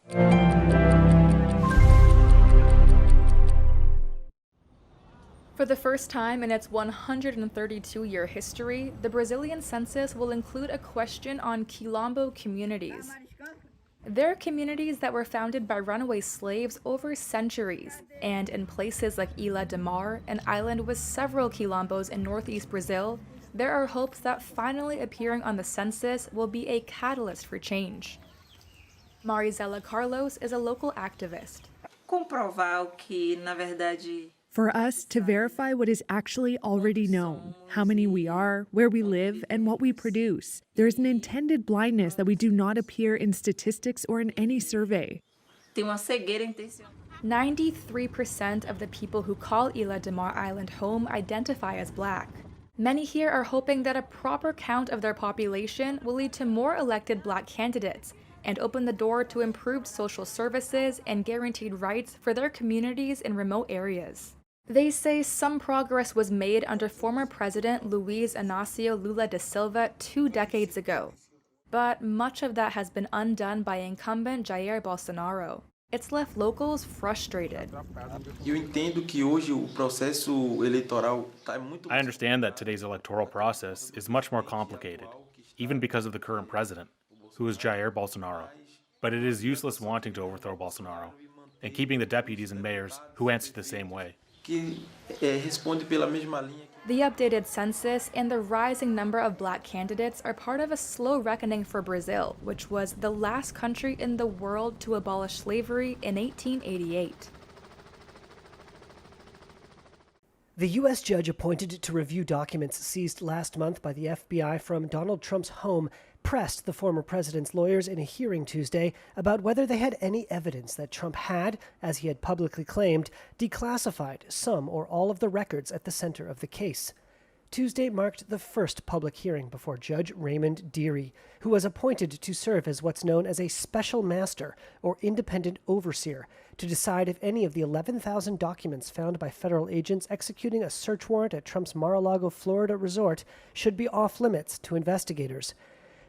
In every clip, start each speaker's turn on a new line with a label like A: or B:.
A: For the first time in its 132-year history, the Brazilian census will include a question on quilombo communities. They're communities that were founded by runaway slaves over centuries, and in places like Ilha de Mar, an island with several quilombos in northeast Brazil, there are hopes that finally appearing on the census will be a catalyst for change. Marizela Carlos is a local activist.
B: Comprovar o que, na verdade,
C: For us to verify what is actually already known, how many we are, where we live, and what we produce. There is an intended blindness that we do not appear in statistics or in any survey.
B: tem uma cegueira intencional.
A: 93% of the people who call Ilha de Mar Island home identify as Black. Many here are hoping that a proper count of their population will lead to more elected Black candidates and open the door to improved social services and guaranteed rights for their communities in remote areas. They say some progress was made under former President Luiz Inácio Lula da Silva 2 decades ago, but much of that has been undone by incumbent Jair Bolsonaro. It's left locals frustrated.
D: Eu entendo que hoje o processo eleitoral está muito.
E: I understand that today's electoral process is much more complicated, even because of the current president, who is Jair Bolsonaro. But it is useless wanting to overthrow Bolsonaro and keeping the deputies and mayors who answer the same way.
D: Que responde pela mesma linha.
A: The updated census and the rising number of Black candidates are part of a slow reckoning for Brazil, which was the last country in the world to abolish slavery in 1888.
F: The U.S. judge appointed to review documents seized last month by the FBI from Donald Trump's home pressed the former president's lawyers in a hearing Tuesday about whether they had any evidence that Trump had, as he had publicly claimed, declassified some or all of the records at the center of the case. Tuesday marked the first public hearing before Judge Raymond Dearie, who was appointed to serve as what's known as a special master or independent overseer to decide if any of the 11,000 documents found by federal agents executing a search warrant at Trump's Mar-a-Lago, Florida resort should be off-limits to investigators.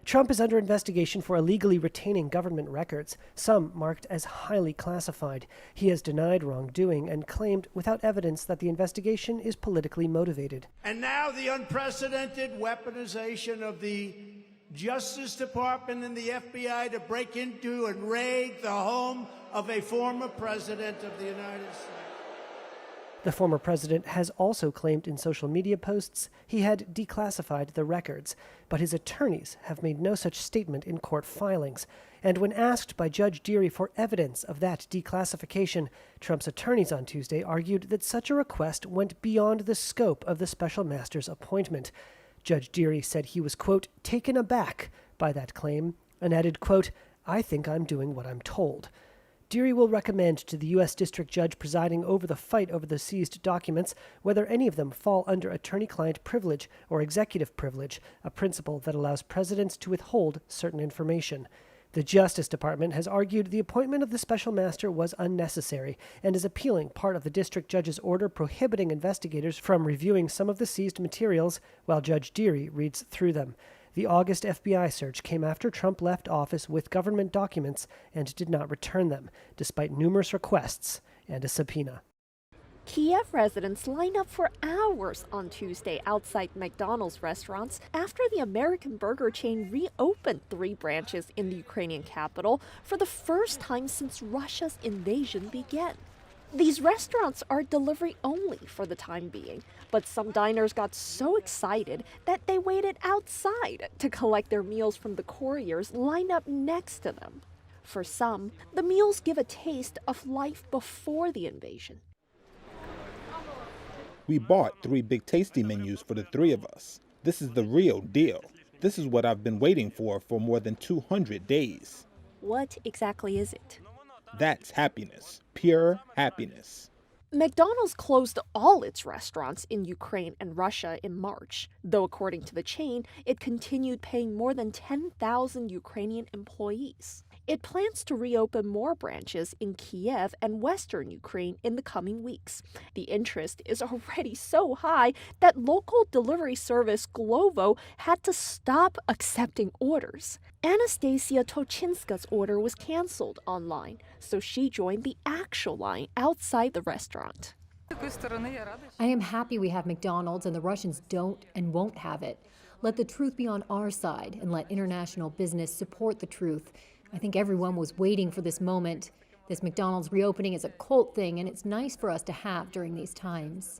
F: Trump is under investigation for illegally retaining government records, some marked as highly classified. He has denied wrongdoing and claimed without evidence that the investigation is politically motivated.
G: And now the unprecedented weaponization of the Justice Department and the FBI to break into and raid the home of a former president of the United States.
F: The former president has also claimed in social media posts he had declassified the records, but his attorneys have made no such statement in court filings. And when asked by Judge Dearie for evidence of that declassification, Trump's attorneys on Tuesday argued that such a request went beyond the scope of the special master's appointment. Judge Dearie said he was, quote, taken aback by that claim, and added, quote, I think I'm doing what I'm told. Dearie will recommend to the U.S. District Judge presiding over the fight over the seized documents whether any of them fall under attorney-client privilege or executive privilege, a principle that allows presidents to withhold certain information. The Justice Department has argued the appointment of the special master was unnecessary and is appealing part of the district judge's order prohibiting investigators from reviewing some of the seized materials while Judge Dearie reads through them. The August FBI search came after Trump left office with government documents and did not return them, despite numerous requests and a subpoena.
H: Kyiv residents lined up for hours on Tuesday outside McDonald's restaurants after the American burger chain reopened 3 branches in the Ukrainian capital for the first time since Russia's invasion began. These restaurants are delivery only for the time being, but some diners got so excited that they waited outside to collect their meals from the couriers lined up next to them. For some, the meals give a taste of life before the invasion.
I: We bought 3 big tasty menus for the 3 of us. This is the real deal. This is what I've been waiting for more than 200 days.
H: What exactly is it?
I: That's happiness, pure happiness.
H: McDonald's closed all its restaurants in Ukraine and Russia in March, though according to the chain, it continued paying more than 10,000 Ukrainian employees. It plans to reopen more branches in Kyiv and western Ukraine in the coming weeks. The interest is already so high that local delivery service Quilombo had to stop accepting orders. Anastasia Tochinska's order was canceled online, so she joined the actual line outside the restaurant.
J: I am happy we have McDonald's and the Russians don't and won't have it. Let the truth be on our side and let international business support the truth. I think everyone was waiting for this moment. This McDonald's reopening is a cult thing, and it's nice for us to have during these times.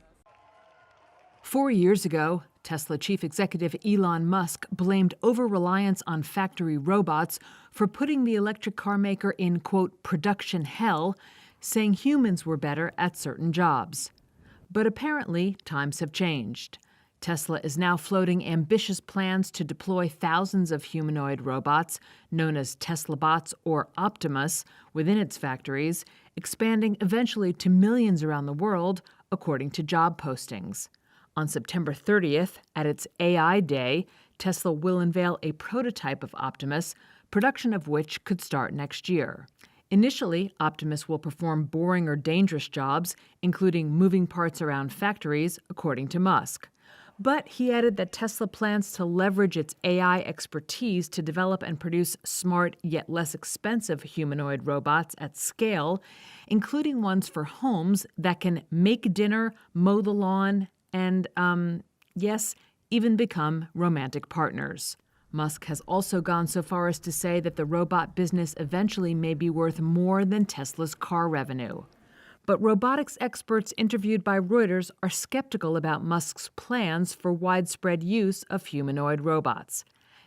C: 4 years ago, Tesla chief executive Elon Musk blamed over-reliance on factory robots for putting the electric car maker in, quote, production hell, saying humans were better at certain jobs. But apparently, times have changed. Tesla is now floating ambitious plans to deploy thousands of humanoid robots, known as Tesla bots or Optimus, within its factories, expanding eventually to millions around the world, according to job postings. On September 30th, at its AI Day, Tesla will unveil a prototype of Optimus, production of which could start next year. Initially, Optimus will perform boring or dangerous jobs, including moving parts around factories, according to Musk. But he added that Tesla plans to leverage its AI expertise to develop and produce smart yet less expensive humanoid robots at scale, including ones for homes that can make dinner, mow the lawn, and, yes, even become romantic partners. Musk has also gone so far as to say that the robot business eventually may be worth more than Tesla's car revenue. But robotics experts interviewed by Reuters are skeptical about Musk's plans for widespread use of humanoid robots.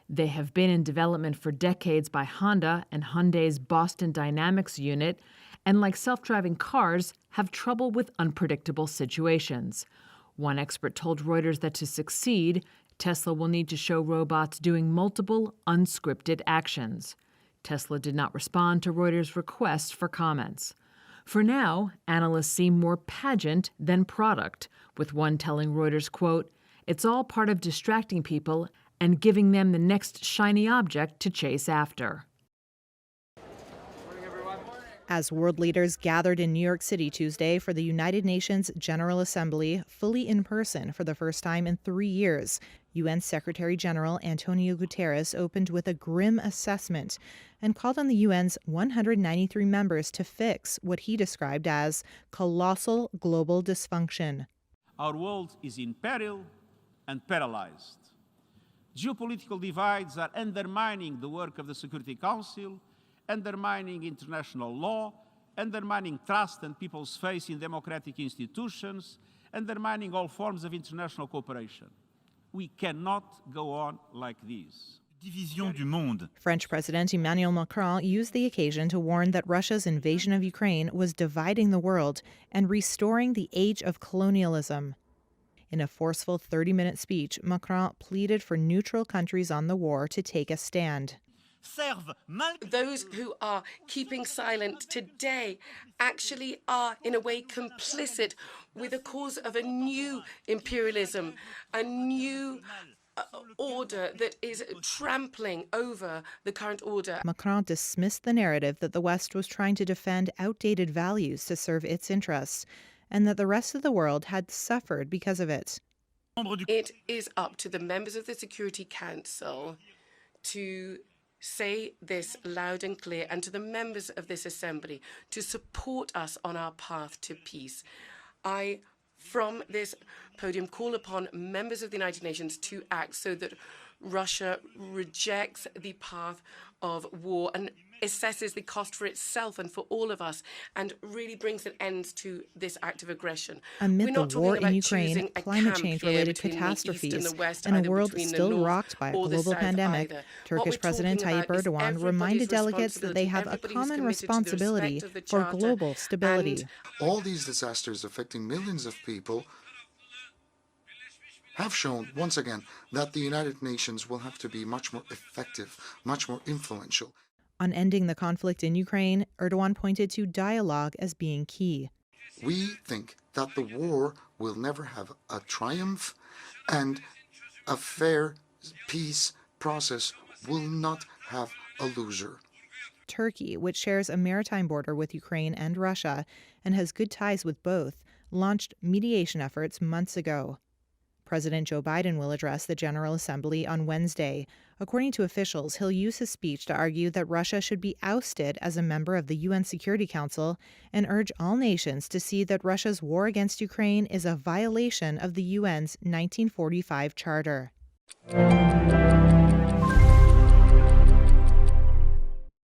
C: They have been in development for decades by Honda and Hyundai's Boston Dynamics unit, and like self-driving cars, have trouble with unpredictable situations. One expert told Reuters that to succeed, Tesla will need to show robots doing multiple, unscripted actions. Tesla did not respond to Reuters' request for comments. For now, analysts seem more pageant than product, with one telling Reuters, quote, "It's all part of distracting people and giving them the next shiny object to chase after."
K: As world leaders gathered in New York City Tuesday for the United Nations General Assembly, fully in person for the first time in 3 years, UN Secretary General Antonio Guterres opened with a grim assessment and called on the UN's 193 members to fix what he described as colossal global dysfunction.
L: Our world is in peril and paralyzed. Geopolitical divides are undermining the work of the Security Council, undermining international law, undermining trust and people's faith in democratic institutions, undermining all forms of international cooperation. We cannot go on like this.
K: Division du monde. French President Emmanuel Macron used the occasion to warn that Russia's invasion of Ukraine was dividing the world and restoring the age of colonialism. In a forceful 30-minute speech, Macron pleaded for neutral countries on the war to take a stand.
M: Those who are keeping silent today actually are, in a way, complicit with the cause of a new imperialism, a new order that is trampling over the current order.
K: Macron dismissed the narrative that the West was trying to defend outdated values to serve its interests, and that the rest of the world had suffered because of it.
M: It is up to the members of the Security Council to say this loud and clear, and to the members of this assembly to support us on our path to peace. I, from this podium, call upon members of the United Nations to act so that Russia rejects the path of war and assesses the cost for itself and for all of us, and really brings an end to this act of aggression.
K: Amid the war in Ukraine, climate change-related catastrophes, and a world still rocked by a global pandemic, Turkish President Tayyip Erdogan reminded delegates that they have a common responsibility for global stability.
N: All these disasters affecting millions of people have shown, once again, that the United Nations will have to be much more effective, much more influential.
K: On ending the conflict in Ukraine, Erdogan pointed to dialogue as being key.
N: We think that the war will never have a triumph, and a fair peace process will not have a loser.
K: Turkey, which shares a maritime border with Ukraine and Russia and has good ties with both, launched mediation efforts months ago. President Joe Biden will address the General Assembly on Wednesday. According to officials, he'll use his speech to argue that Russia should be ousted as a member of the UN Security Council and urge all nations to see that Russia's war against Ukraine is a violation of the UN's 1945 charter.